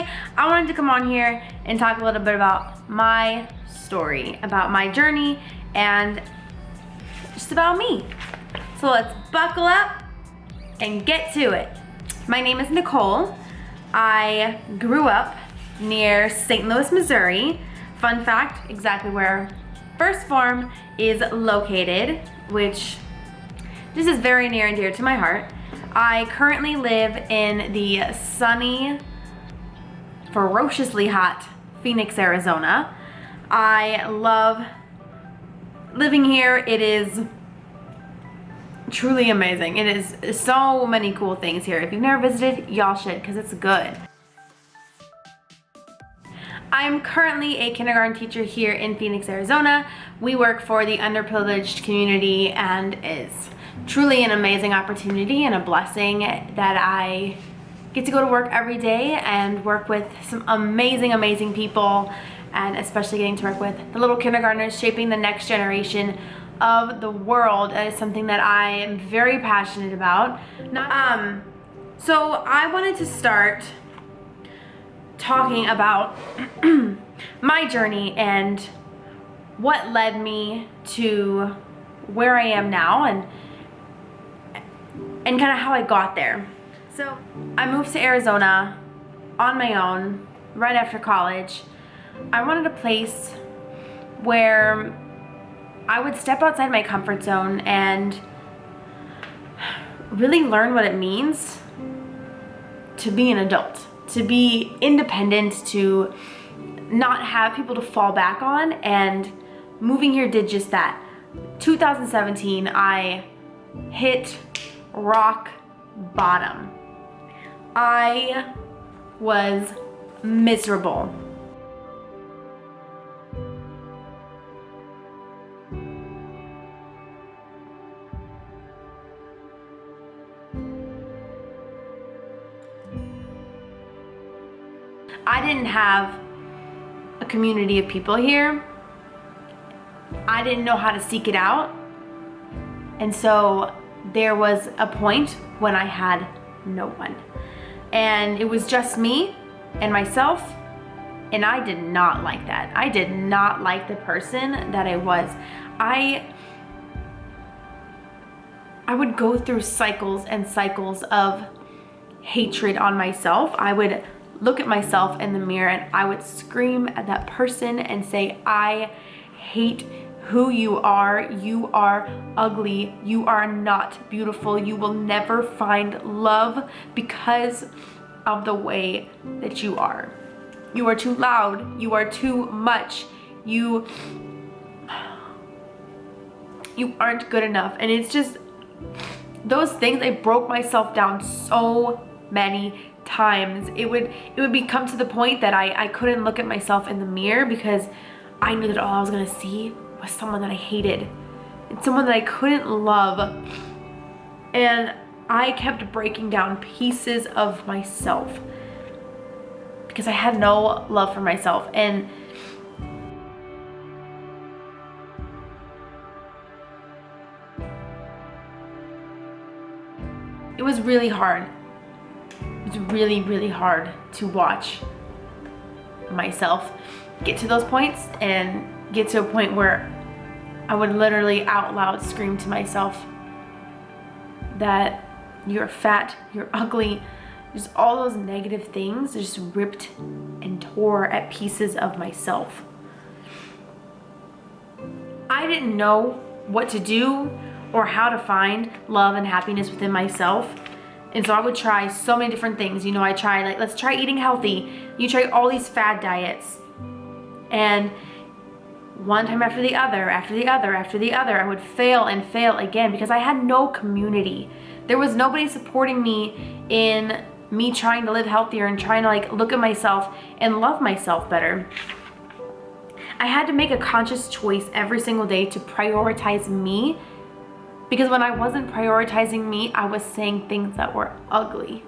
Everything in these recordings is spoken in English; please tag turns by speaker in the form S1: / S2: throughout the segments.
S1: today I wanted to come on here and talk a little bit about my story, about my journey, and just about me. So let's buckle up and get to it. My name is Nicole. I grew up near St. Louis, Missouri. Fun fact, exactly where First Phorm is located, which this is very near and dear to my heart. I currently live in the sunny, ferociously hot Phoenix, Arizona. I love living here. It is truly amazing. It is so many cool things here. If you've never visited, y'all should, because it's good. I'm currently a kindergarten teacher here in Phoenix, Arizona. We work for the underprivileged community, and it's truly an amazing opportunity and a blessing that I get to go to work every day and work with some amazing people, and especially getting to work with the little kindergartners shaping the next generation of the world. That is something that I am very passionate about. So I wanted to start talking about my journey and what led me to where I am now, and kind of how I got there. So I moved to Arizona on my own right after college. I wanted a place where I would step outside my comfort zone and really learn what it means to be an adult, to be independent, to not have people to fall back on, and moving here did just that. 2017, I hit rock bottom. I was miserable. I didn't have a community of people here. I didn't know how to seek it out. And so there was a point when I had no one. And it was just me and myself. And I did not like that. I did not like the person that I was. I would go through cycles and cycles of hatred on myself. I would look at myself in the mirror and I would scream at that person and say, I hate who you are ugly, you are not beautiful, you will never find love because of the way that you are. You are too loud, you are too much, you aren't good enough. And it's just those things, I broke myself down so many times. It would become to the point that I couldn't look at myself in the mirror because I knew that all I was gonna see was someone that I hated and someone that I couldn't love. And I kept breaking down pieces of myself because I had no love for myself. And it was really hard. It was really hard to watch myself get to those points and get to a point where I would literally out loud scream to myself that you're fat, you're ugly, just all those negative things just ripped and tore at pieces of myself. I didn't know what to do or how to find love and happiness within myself. And so I would try so many different things. You know, I tried, like, let's try eating healthy. You try all these fad diets. And one time after the other, I would fail and fail again because I had no community. There was nobody supporting me in me trying to live healthier and trying to like look at myself and love myself better. I had to make a conscious choice every single day to prioritize me. Because when I wasn't prioritizing me, I was saying things that were ugly.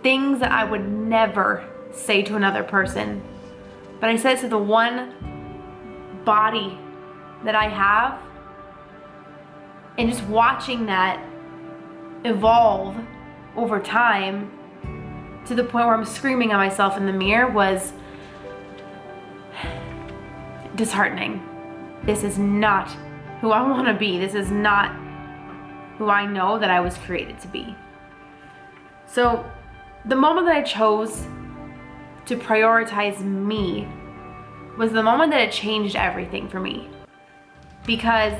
S1: Things that I would never say to another person. But I said it to the one body that I have. And just watching that evolve over time to the point where I'm screaming at myself in the mirror was disheartening. This is not who I want to be. This is not who I know that I was created to be. So the moment that I chose to prioritize me was the moment that it changed everything for me. Because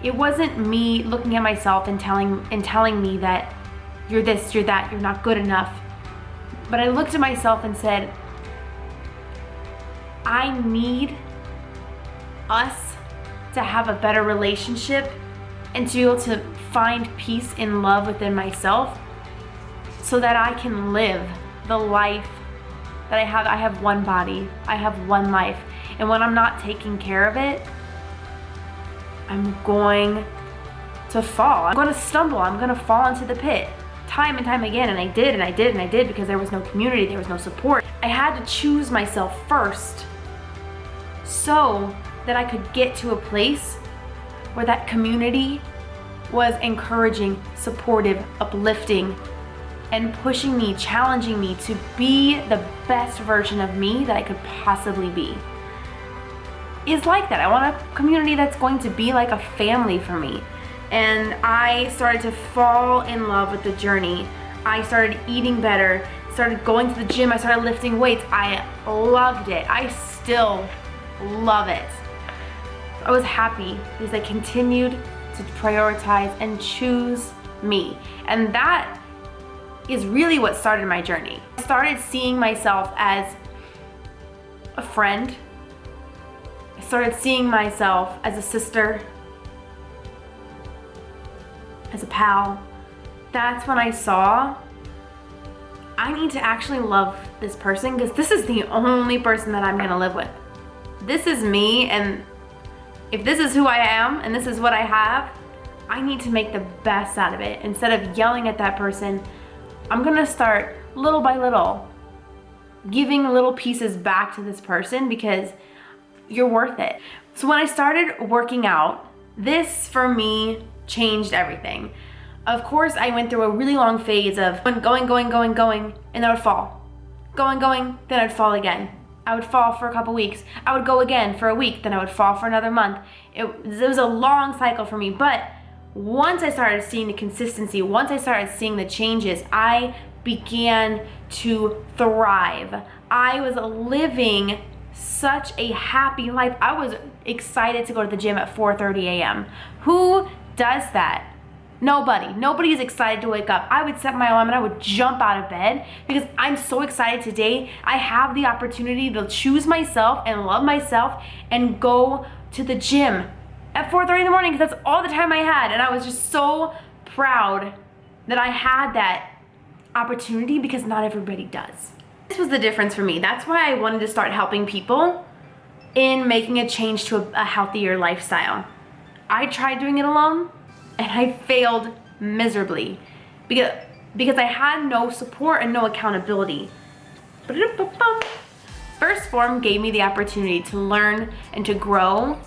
S1: it wasn't me looking at myself and telling me that you're this, you're that, you're not good enough. But I looked at myself and said, I need us to have a better relationship and to be able to find peace and love within myself so that I can live the life that I have. I have one body, I have one life. And when I'm not taking care of it, I'm going to fall. I'm going to stumble. I'm going to fall into the pit time and time again. And I did because there was no community, there was no support. I had to choose myself first so that I could get to a place where that community was encouraging, supportive, uplifting, and pushing me, challenging me to be the best version of me that I could possibly be. Is like that. I want a community that's going to be like a family for me. And I started to fall in love with the journey. I started eating better, started going to the gym, I started lifting weights. I loved it. I still love it. I was happy because I continued to prioritize and choose me. And that is really what started my journey. I started seeing myself as a friend. I started seeing myself as a sister, as a pal. That's when I saw I need to actually love this person because this is the only person that I'm gonna live with. This is me, and if this is who I am and this is what I have, I need to make the best out of it. Instead of yelling at that person, I'm gonna start little by little giving little pieces back to this person because you're worth it. So when I started working out, this for me changed everything. Of course, I went through a really long phase of going, and then I would fall. Going, then I'd fall again. I would fall for a couple weeks. I would go again for a week, then I would fall for another month. It was a long cycle for me, but once I started seeing the consistency, once I started seeing the changes, I began to thrive. I was living such a happy life. I was excited to go to the gym at 4:30 a.m. Who does that? Nobody is excited to wake up. I would set my alarm and I would jump out of bed because I'm so excited today. I have the opportunity to choose myself and love myself and go to the gym at 4:30 in the morning because that's all the time I had. And I was just so proud that I had that opportunity because not everybody does. This was the difference for me. That's why I wanted to start helping people in making a change to a healthier lifestyle. I tried doing it alone and I failed miserably because I had no support and no accountability. First Phorm gave me the opportunity to learn and to grow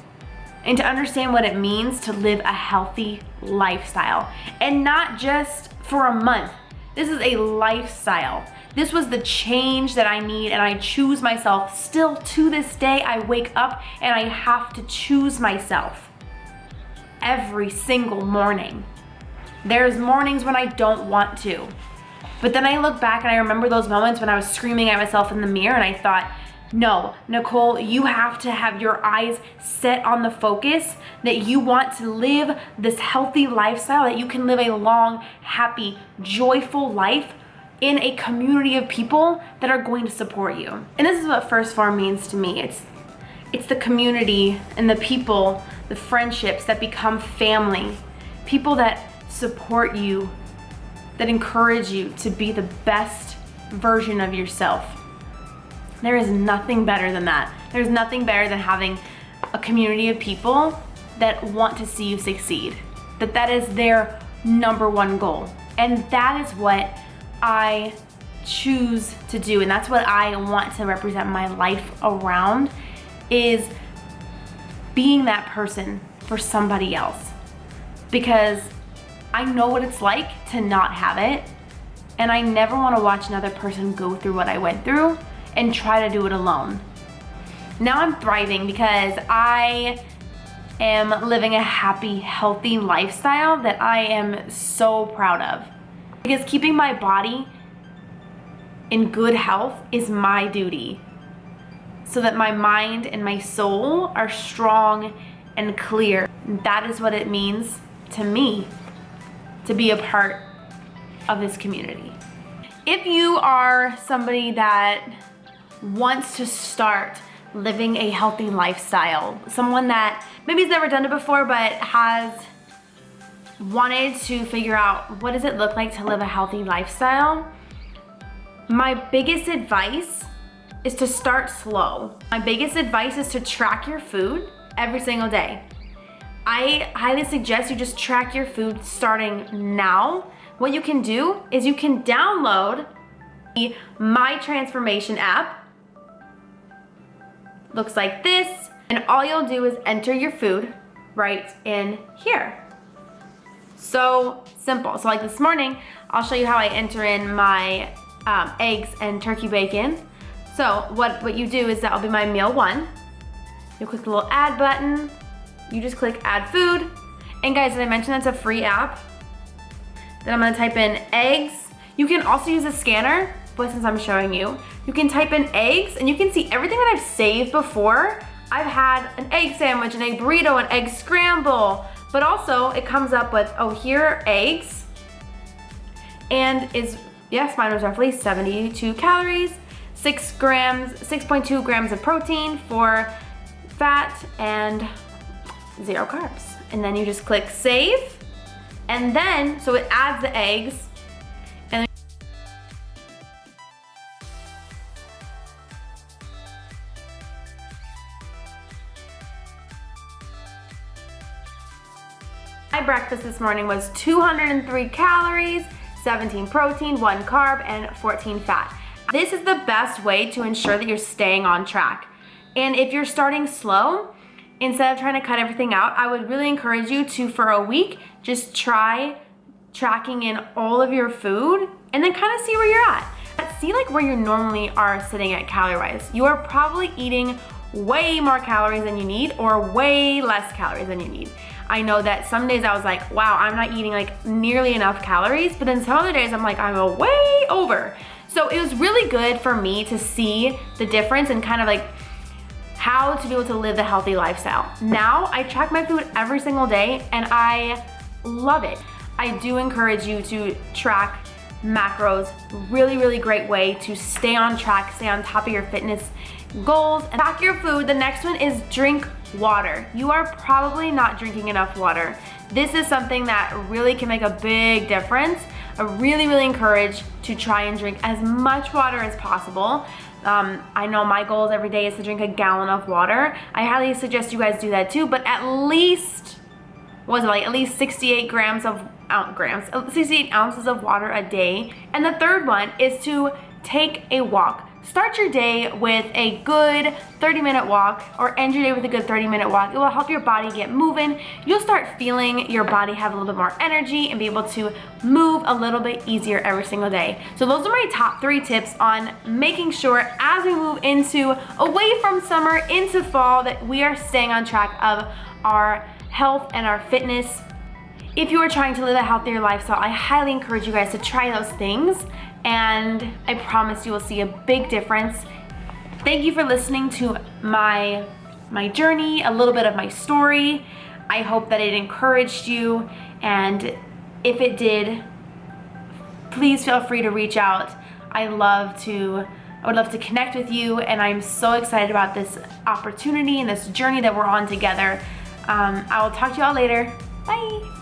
S1: and to understand what it means to live a healthy lifestyle. And not just for a month. This is a lifestyle. This was the change that I need, and I choose myself. Still to this day, I wake up and I have to choose myself every single morning. There's mornings when I don't want to. But then I look back and I remember those moments when I was screaming at myself in the mirror and I thought, no, Nicole, you have to have your eyes set on the focus that you want to live this healthy lifestyle, that you can live a long, happy, joyful life in a community of people that are going to support you. And this is what First Phorm means to me. It's the community and the people, the friendships that become family, people that support you, that encourage you to be the best version of yourself. There is nothing better than that. There's nothing better than having a community of people that want to see you succeed, that is their number one goal. And that is what I choose to do, and that's what I want to represent my life around, is being that person for somebody else. Because I know what it's like to not have it, And I never want to watch another person go through what I went through and try to do it alone. Now I'm thriving because I am living a happy, healthy lifestyle that I am so proud of. Because keeping my body in good health is my duty, so that my mind and my soul are strong and clear. That is what it means to me to be a part of this community. If you are somebody that wants to start living a healthy lifestyle, someone that maybe has never done it before but has wanted to figure out what does it look like to live a healthy lifestyle, my biggest advice is to start slow. My biggest advice is to track your food every single day. I highly suggest you just track your food starting now. What you can do is you can download the My Transformation app. Looks like this, and all you'll do is enter your food right in here. So simple. So like this morning, I'll show you how I enter in my eggs and turkey bacon. So what you do is that'll be my meal 1. You'll click the little add button. You just click add food. And guys, did I mention that's a free app? Then I'm gonna type in eggs. You can also use a scanner, but since I'm showing you, you can type in eggs and you can see everything that I've saved before. I've had an egg sandwich, an egg burrito, an egg scramble, but also it comes up with, oh, here are eggs. And yes, mine was roughly 72 calories, 6.2 grams of protein, 4 fat, and 0 carbs. And then you just click save. And then, so it adds the eggs. And my breakfast this morning was 203 calories, 17 protein, 1 carb, and 14 fat. This is the best way to ensure that you're staying on track. And if you're starting slow, instead of trying to cut everything out, I would really encourage you to, for a week, just try tracking in all of your food and then kind of see where you're at. See like where you normally are sitting at calorie-wise. You are probably eating way more calories than you need or way less calories than you need. I know that some days I was like, wow, I'm not eating like nearly enough calories, but then some other days I'm like, I'm way over. So it was really good for me to see the difference and kind of like how to be able to live the healthy lifestyle. Now I track my food every single day and I love it. I do encourage you to track macros. Really, really great way to stay on track, stay on top of your fitness goals, and track your food. The next one is drink water. You are probably not drinking enough water. This is something that really can make a big difference. I really, really encourage to try and drink as much water as possible. I know my goal every day is to drink a gallon of water. I highly suggest you guys do that too, but at least, what was it, like at least 68 68 ounces of water a day. And the third one is to take a walk. Start your day with a good 30-minute walk or end your day with a good 30-minute walk. It will help your body get moving. You'll start feeling your body have a little bit more energy and be able to move a little bit easier every single day. So those are my top 3 tips on making sure as we move away from summer into fall that we are staying on track of our health and our fitness. If you are trying to live a healthier lifestyle, I highly encourage you guys to try those things, and I promise you will see a big difference. Thank you for listening to my journey, a little bit of my story. I hope that it encouraged you, and if it did, please feel free to reach out. I would love to connect with you, and I'm so excited about this opportunity and this journey that we're on together. I will talk to you all later. Bye.